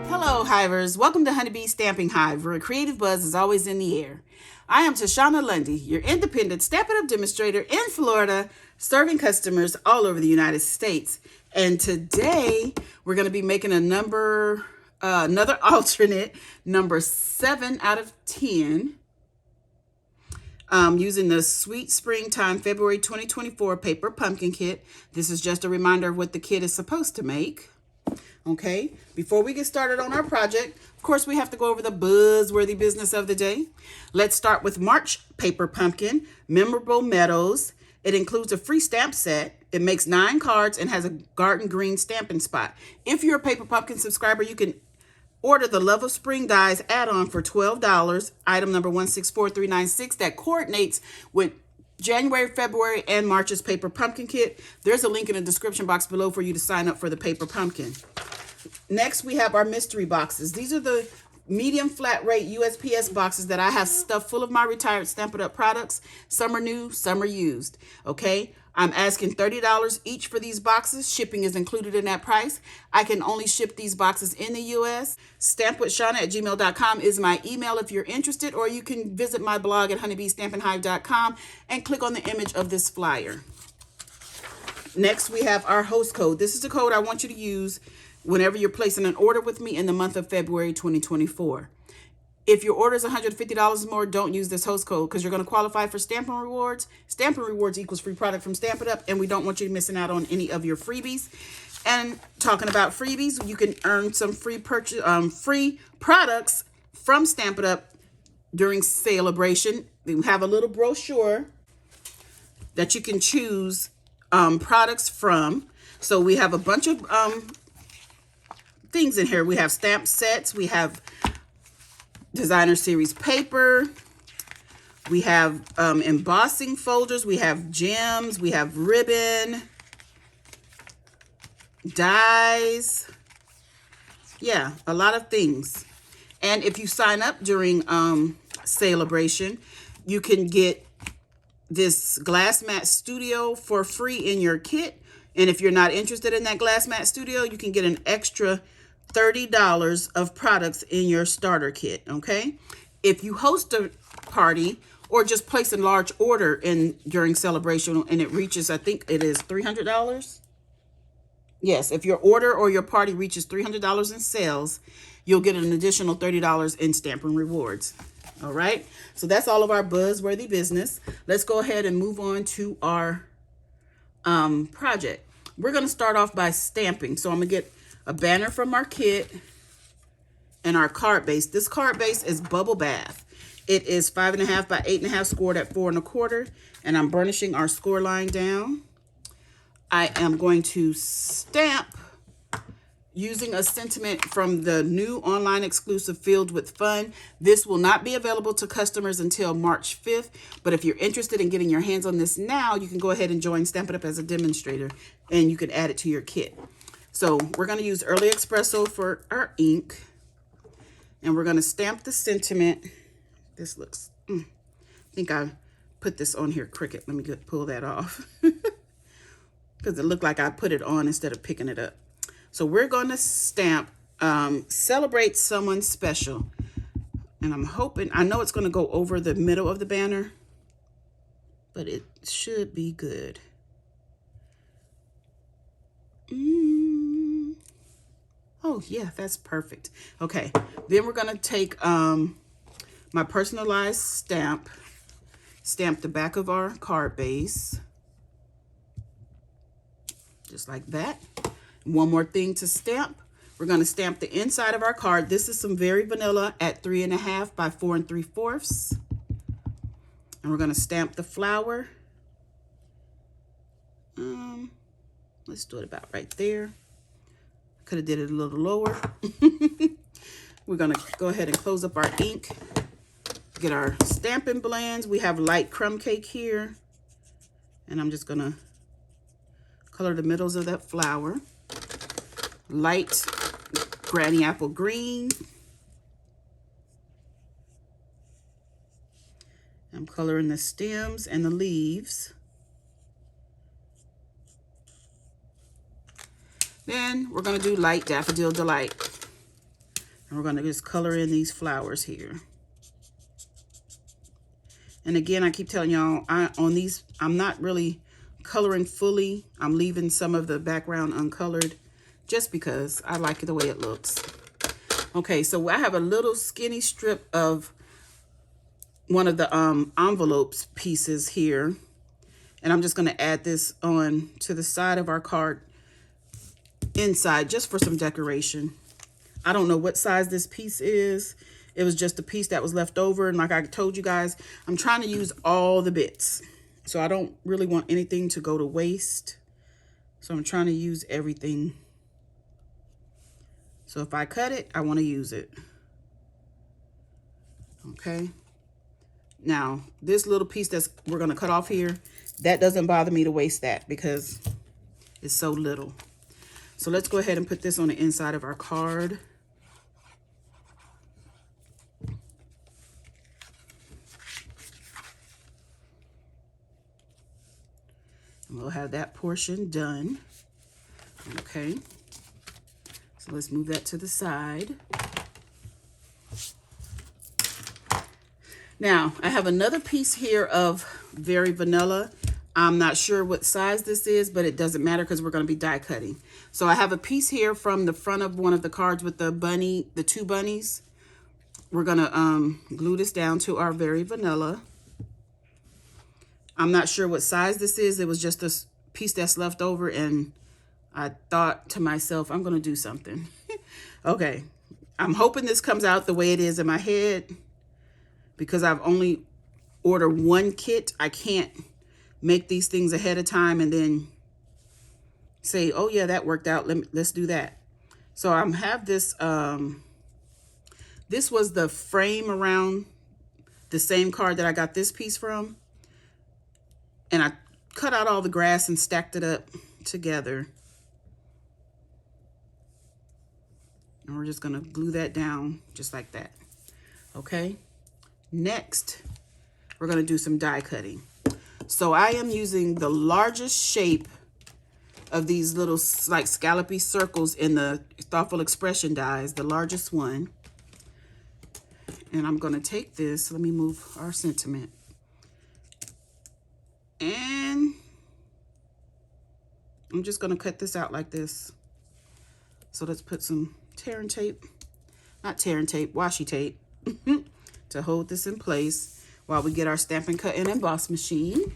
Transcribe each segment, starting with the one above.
Hello, Hivers. Welcome to Honeybee Stamping Hive, where a creative buzz is always in the air. I am Tashana Lundy, your independent Stampin' Up demonstrator in Florida, serving customers all over the United States. And today, we're going to be making another alternate, number 7 out of 10, using the Sweet Springtime February 2024 paper pumpkin kit. This is just a reminder of what the kit is supposed to make. Okay, before we get started on our project, of course, we have to go over the buzzworthy business of the day. Let's start with March Paper Pumpkin, Memorable Meadows. It includes a free stamp set. It makes 9 cards and has a garden green stamping spot. If you're a Paper Pumpkin subscriber, you can order the Love of Spring Dies add-on for $12, item number 164396, that coordinates with January, February, and March's Paper Pumpkin Kit. There's a link in the description box below for you to sign up for the Paper Pumpkin. Next, we have our mystery boxes. These are the medium flat rate USPS boxes that I have stuffed full of my retired Stampin' Up products. Some are new, some are used. Okay, I'm asking $30 each for these boxes. Shipping is included in that price. I can only ship these boxes in the US. Stampwithshawna@gmail.com is my email if you're interested, or you can visit my blog at honeybeestampinhive.com and click on the image of this flyer. Next, we have our host code. This is the code I want you to use whenever you're placing an order with me in the month of February 2024. If your order is $150 or more, don't use this host code because you're going to qualify for Stampin' Rewards. Stampin' Rewards equals free product from Stampin' Up, and we don't want you missing out on any of your freebies. And talking about freebies, you can earn some free products from Stampin' Up during celebration. We have a little brochure that you can choose products from. So we have a bunch of things in here. We have stamp sets, we have designer series paper, we have embossing folders, we have gems, we have ribbon, dies, yeah, a lot of things. And if you sign up during celebration, you can get this glass mat studio for free in your kit. And if you're not interested in that glass mat studio, you can get an extra $30 of products in your starter kit, okay? If you host a party or just place a large order during celebration and it reaches, I think it is $300. Yes, if your order or your party reaches $300 in sales, you'll get an additional $30 in Stampin' Rewards. All right, so that's all of our buzzworthy business. Let's go ahead and move on to our project. We're going to start off by stamping. So I'm going to get a banner from our kit and our card base. This card base is Bubble Bath. It is 5.5 by 8.5, scored at 4 1/4, and I'm burnishing our score line down. I am going to stamp using a sentiment from the new online exclusive Filled with Fun. This will not be available to customers until March 5th, but if you're interested in getting your hands on this now, you can go ahead and join Stampin' Up as a demonstrator, and you can add it to your kit. So we're going to use Early Espresso for our ink, and we're going to stamp the sentiment. This looks, I think I put this on here crooked. Let me pull that off because it looked like I put it on instead of picking it up. So we're going to stamp Celebrate Someone Special. And I'm hoping, I know it's going to go over the middle of the banner, but it should be good. Oh, yeah, that's perfect. Okay, then we're going to take my personalized stamp the back of our card base, just like that. One more thing to stamp. We're going to stamp the inside of our card. This is some very vanilla at 3.5 by 4 3/4. And we're going to stamp the flower. Let's do it about right there. Could have did it a little lower. We're going to go ahead and close up our ink. Get our stamping blends. We have light crumb cake here. And I'm just going to color the middles of that flower. Light granny apple green. I'm coloring the stems and the leaves. Then we're going to do light Daffodil Delight. And we're going to just color in these flowers here. And again, I keep telling y'all, on these, I'm not really coloring fully. I'm leaving some of the background uncolored just because I like the way it looks. Okay, so I have a little skinny strip of one of the envelopes pieces here. And I'm just going to add this on to the side of our card inside just for some decoration. I don't know what size this piece is. It was just a piece that was left over. And like I told you guys, I'm trying to use all the bits. So I don't really want anything to go to waste. So I'm trying to use everything. So if I cut it, I want to use it. Okay. Now, this little piece we're going to cut off here, that doesn't bother me to waste that because it's so little. So let's go ahead and put this on the inside of our card. And we'll have that portion done. Okay. So let's move that to the side. Now, I have another piece here of Very Vanilla. I'm not sure what size this is, but it doesn't matter because we're going to be die cutting. So I have a piece here from the front of one of the cards with the bunny, the two bunnies. We're going to glue this down to our Very Vanilla. I'm not sure what size this is. It was just a piece that's left over, and I thought to myself, I'm going to do something. Okay. I'm hoping this comes out the way it is in my head because I've only ordered one kit. I can't make these things ahead of time and then say, oh yeah, that worked out. Let's do that. So I have this, this was the frame around the same card that I got this piece from. And I cut out all the grass and stacked it up together. And we're just gonna glue that down just like that. Okay. Next, we're gonna do some die cutting. So I am using the largest shape of these little like scallopy circles in the Thoughtful Expression dies, the largest one. And I'm gonna take this, let me move our sentiment. And I'm just gonna cut this out like this. So let's put some tearing tape, not tearing tape, washi tape to hold this in place while we get our Stampin' Cut and Emboss machine.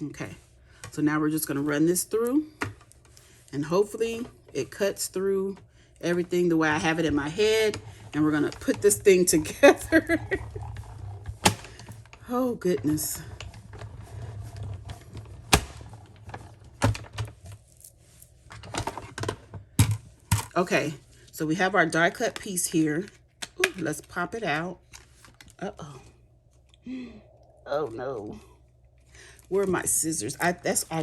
Okay, so now we're just gonna run this through and hopefully it cuts through everything the way I have it in my head, and we're gonna put this thing together. Oh goodness. Okay, so we have our die cut piece here. Ooh, let's pop it out. Uh-oh. Oh no. Where are my scissors? I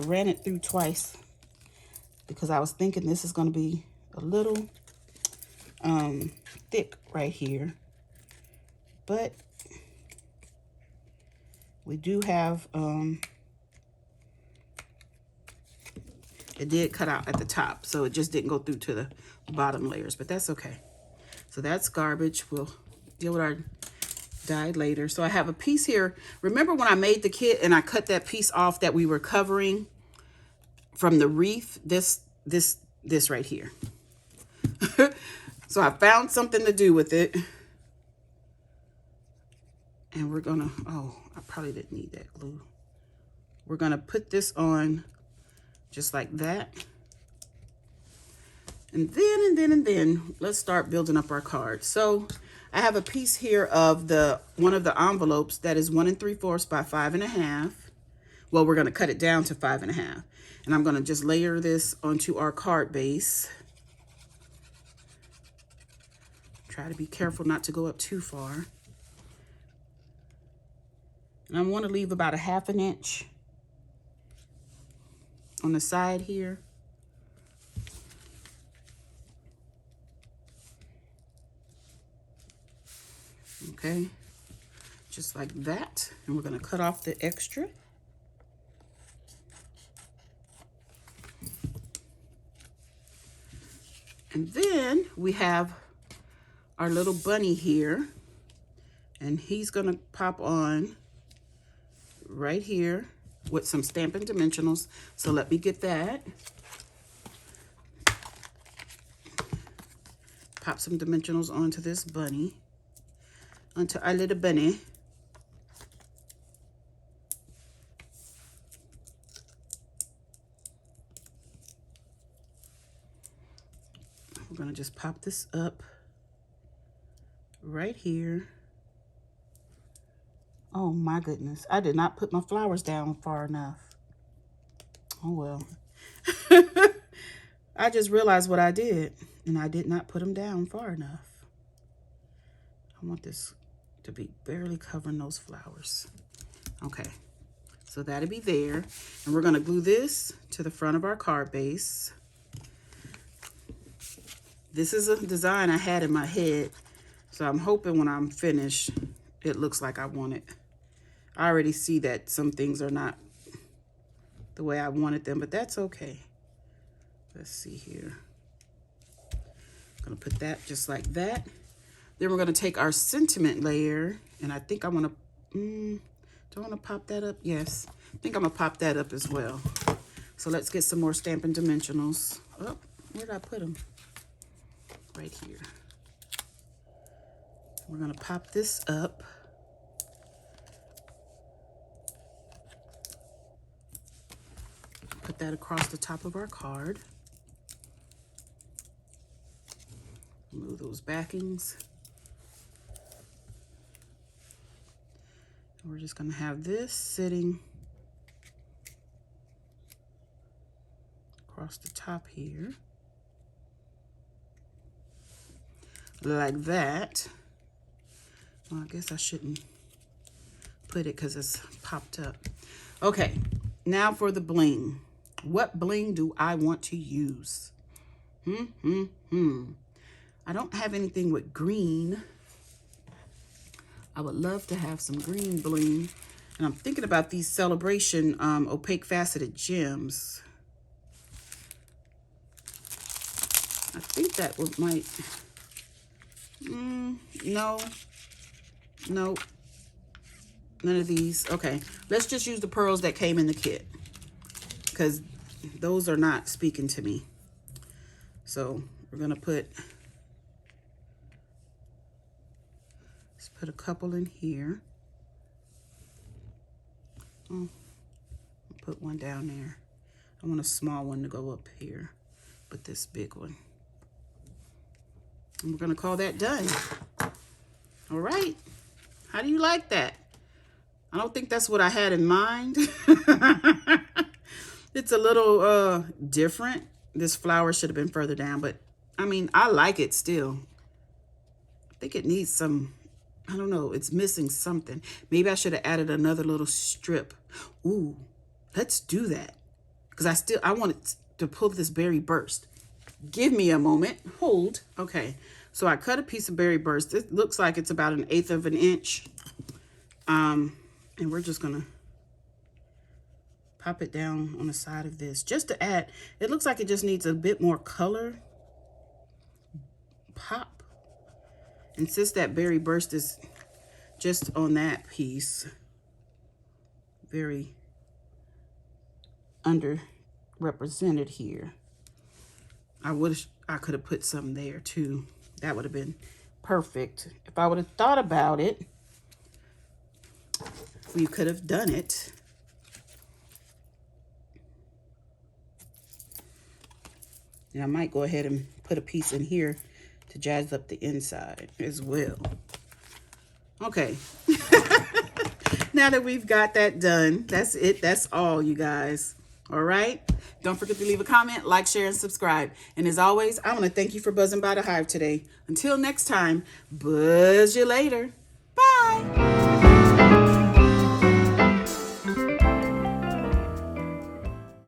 ran it through twice because I was thinking this is going to be a little thick right here. But we do have, it did cut out at the top, so it just didn't go through to the bottom layers, but that's okay. So that's garbage. We'll deal with our die later. So I have a piece here. Remember when I made the kit and I cut that piece off that we were covering from the wreath? This right here. So I found something to do with it. And we're gonna, oh, I probably didn't need that glue. We're gonna put this on just like that. And then let's start building up our card. So I have a piece here of one of the envelopes that is 1 3/4 by 5.5. Well, we're gonna cut it down to 5.5. And I'm gonna just layer this onto our card base. Try to be careful not to go up too far. And I want to leave about a 1/2 inch on the side here. Okay, just like that. And we're gonna cut off the extra. And then we have our little bunny here, and he's gonna pop on right here with some Stampin' Dimensionals. So let me get that. Pop some dimensionals onto this bunny, onto our little bunny. We're gonna just pop this up right here. Oh my goodness, I did not put my flowers down far enough. Oh well. I just realized what I did, and I did not put them down far enough. I want this to be barely covering those flowers. Okay, so that'll be there. And we're gonna glue this to the front of our card base. This is a design I had in my head, so I'm hoping when I'm finished, it looks like I want it. I already see that some things are not the way I wanted them, but that's okay. Let's see here. I'm gonna put that just like that. Then we're gonna take our sentiment layer, and I think I wanna, do I wanna pop that up? Yes, I think I'm gonna pop that up as well. So let's get some more Stampin' Dimensionals. Oh, where did I put them? Right here. We're gonna pop this up. Put that across the top of our card. Move those backings. And we're just gonna have this sitting across the top here. Like that. Well, I guess I shouldn't put it because it's popped up. Okay, now for the bling. What bling do I want to use? I don't have anything with green. I would love to have some green bling. And I'm thinking about these Celebration opaque faceted gems. I think that might... no, none of these. Okay, let's just use the pearls that came in the kit, because those are not speaking to me. So we're gonna put, let's put a couple in here. Put one down there. I want a small one to go up here, but this big one. And we're gonna call that done. All right, how do you like that? I don't think that's what I had in mind. It's a little different. This flower should have been further down, but I mean, I like it still. I think it needs some, I don't know, it's missing something. Maybe I should have added another little strip. Ooh, let's do that. Because I wanted to pull this berry burst. Give me a moment. Hold. Okay. So I cut a piece of berry burst. It looks like it's about 1/8 of an inch. And we're just going to pop it down on the side of this just to add. It looks like it just needs a bit more color. Pop. And since that berry burst is just on that piece, very underrepresented here. I wish I could have put some there too. That would have been perfect. If I would have thought about it, we could have done it. And I might go ahead and put a piece in here to jazz up the inside as well. Okay. Now that we've got that done, that's it. That's all, you guys. All right. Don't forget to leave a comment, like, share, and subscribe. And as always, I want to thank you for buzzing by the Hive today. Until next time, buzz you later. Bye.